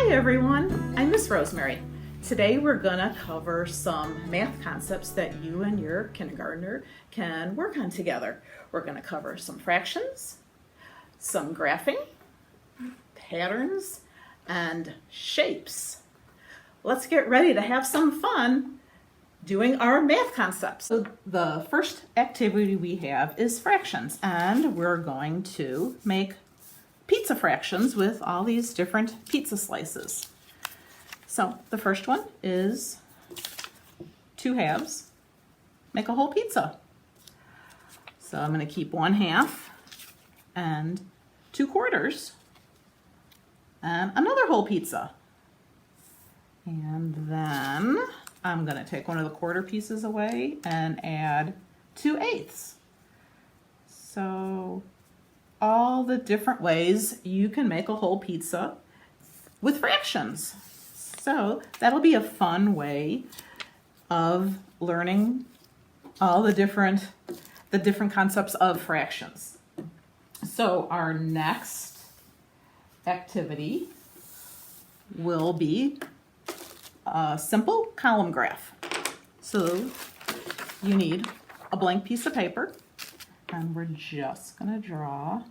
Hi everyone, I'm Miss Rosemary. Today we're gonna cover some math concepts that you and your kindergartner can work on together. We're gonna cover some fractions, some graphing, patterns, and shapes. Let's get ready to have some fun doing our math concepts. So the first activity we have is fractions, and we're going to make pizza fractions with all these different pizza slices. So the first one is 2 halves make a whole pizza. So I'm going to keep 1/2 and 2/4 and another whole pizza. And then I'm going to take one of the quarter pieces away and add 2/8. So all the different ways you can make a whole pizza with fractions. So that'll be a fun way of learning all the different concepts of fractions. So our next activity will be a simple column graph. So you need a blank piece of paper, and we're just going to draw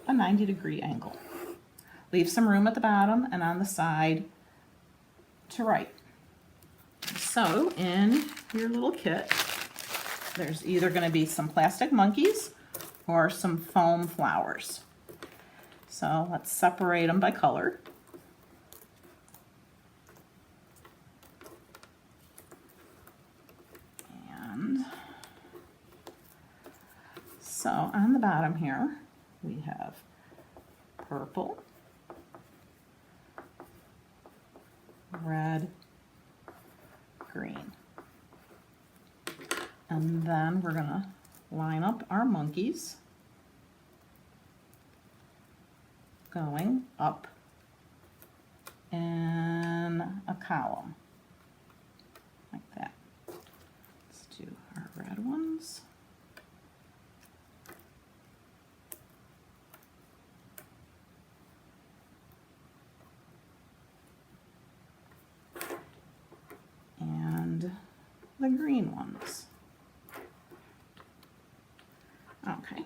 a 90-degree angle. Leave some room at the bottom and on the side to write. So in your little kit, there's either going to be some plastic monkeys or some foam flowers. So let's separate them by color. And so on the bottom here, we have purple, red, green. And then we're going to line up our monkeys going up in a column like that. Let's do our red ones. And the green ones. Okay,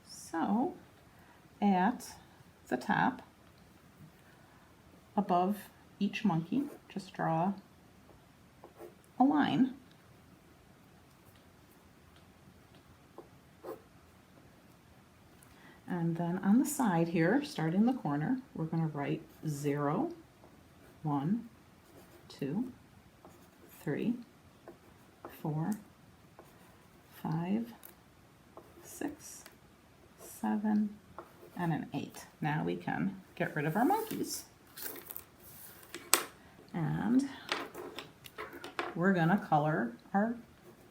so at the top, above each monkey, just draw a line. And then on the side here, starting the corner, we're going to write 0, 1, 2, 3, 4, 5, 6, 7, and an 8. Now we can get rid of our monkeys. And we're going to color our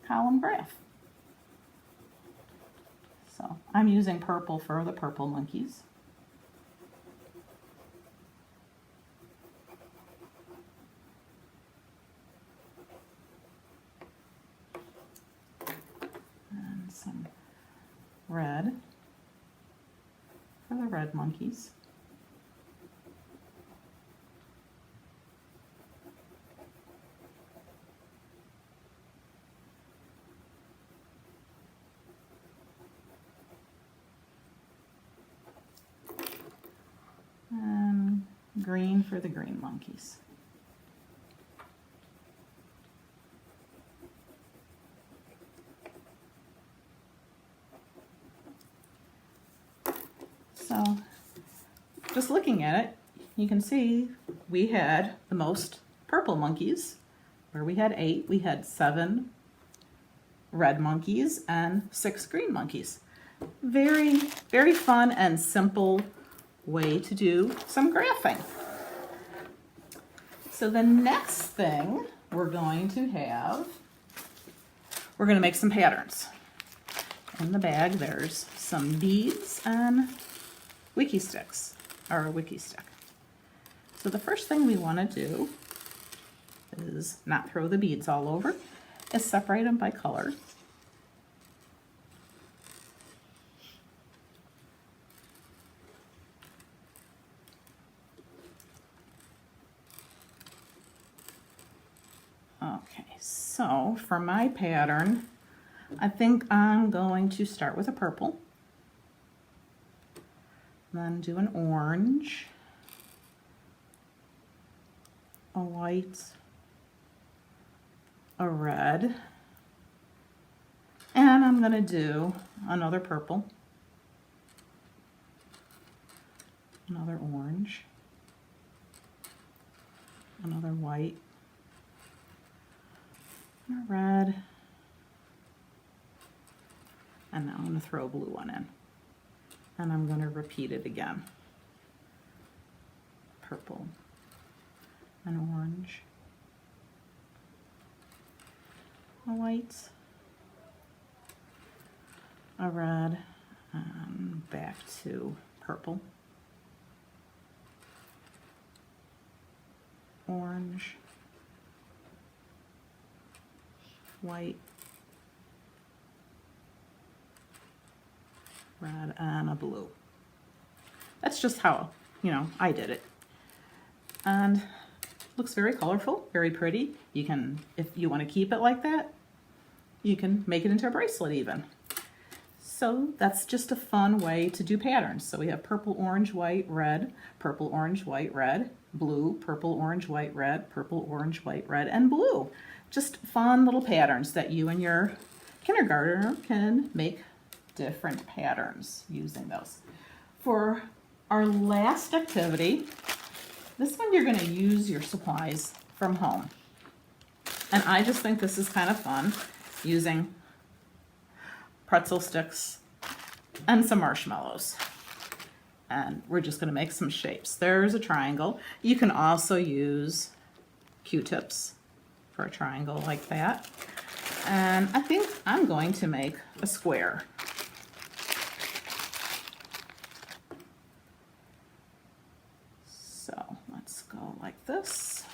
column graph. So I'm using purple for the purple monkeys. And some red for the red monkeys. And green for the green monkeys. So just looking at it, you can see we had the most purple monkeys, where we had 8. We had 7 red monkeys and 6 green monkeys. Very, very fun and simple way to do some graphing. So the next thing we're going to make some patterns. In the bag there's some beads and wiki sticks, or a wiki stick. So the first thing we want to do is not throw the beads all over, is separate them by color. So for my pattern, I think I'm going to start with a purple, then do an orange, a white, a red, and I'm going to do another purple, another orange, another white, and a red, and now I'm going to throw a blue one in, and I'm going to repeat it again. Purple, an orange, a white, a red, and back to purple, orange, white, red, and a blue. That's just how, I did it. And looks very colorful, very pretty. You can, if you want to keep it like that, you can make it into a bracelet even. So that's just a fun way to do patterns. So we have purple, orange, white, red, purple, orange, white, red, blue, purple, orange, white, red, purple, orange, white, red, and blue. Just fun little patterns that you and your kindergartner can make different patterns using those. For our last activity, this one you're going to use your supplies from home. And I just think this is kind of fun, using pretzel sticks and some marshmallows. And we're just going to make some shapes. There's a triangle. You can also use Q-tips for a triangle like that. And I think I'm going to make a square. So let's go like this.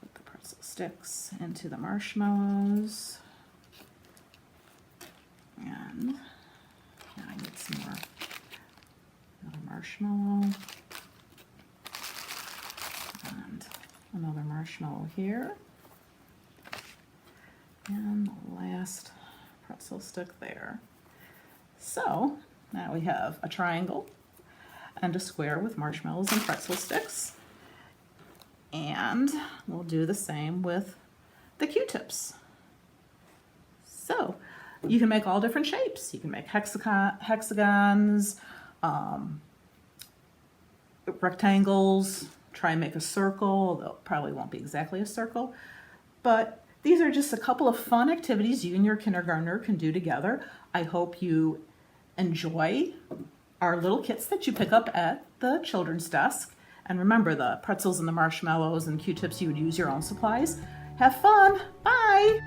Put the pretzel sticks into the marshmallows. And yeah, I need some more. Another marshmallow. And another marshmallow here. And the last pretzel stick there. So now we have a triangle and a square with marshmallows and pretzel sticks. And we'll do the same with the Q-tips. So you can make all different shapes. You can make hexagons, rectangles, try and make a circle, though it probably won't be exactly a circle. But these are just a couple of fun activities you and your kindergartner can do together. I hope you enjoy our little kits that you pick up at the children's desk. And remember, the pretzels and the marshmallows and Q-tips, you would use your own supplies. Have fun. Bye.